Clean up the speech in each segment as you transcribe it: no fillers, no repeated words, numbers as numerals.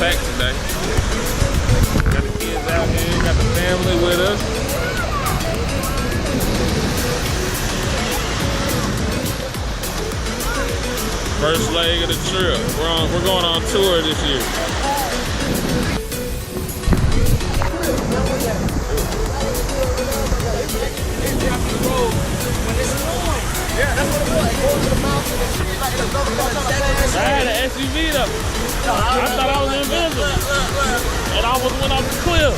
packed today. Got the kids out here, got the family with us. First leg of the trip. We're going on tour this year. Yeah, that's what it was. Going to the mountain and shit like another I had an SUV though. I thought I was invisible. And I almost went off the cliff.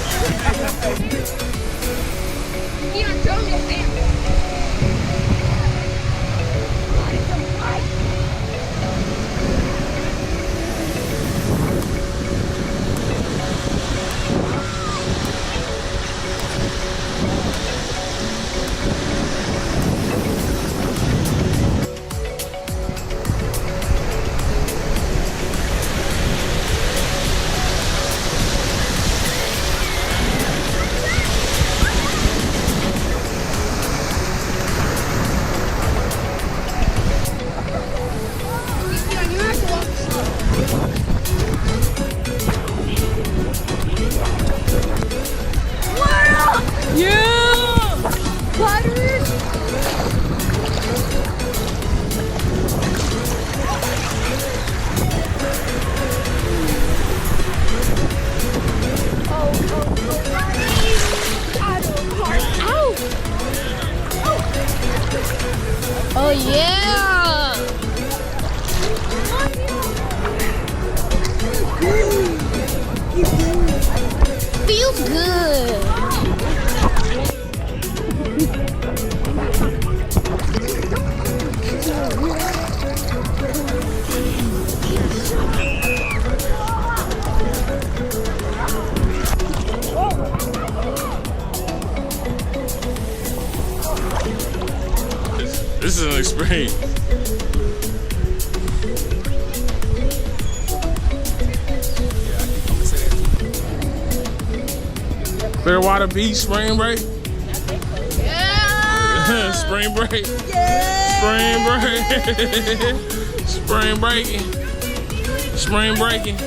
Oh yeah! Feels good. This is an experience. Clearwater Beach, spring break. Yeah. Spring break. Yeah. Spring break. Spring breaking. Spring breaking.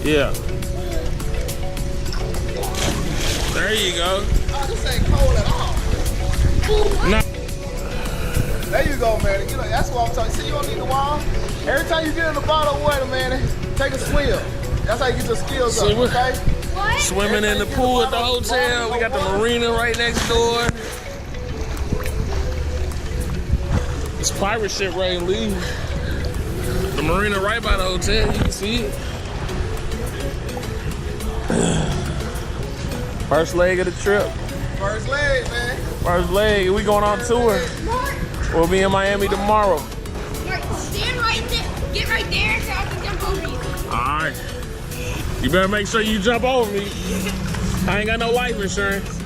Yeah. There you go. Oh, this ain't cold at all. No. There you go, man. You know, that's what I'm talking. See, you don't need the wall. Every time you get in the bottle of water, man, take a swim. That's how you get your skills up, okay? What? Swimming in the pool at the hotel. We got the marina right next door. It's pirate ship ready to leave. The marina right by the hotel. You can see it. First leg of the trip. First leg, man. First leg. We going on tour. We'll be in Miami tomorrow. Stand right there. Get right there so I can jump over you. All right. You better make sure you jump over me. I ain't got no life insurance.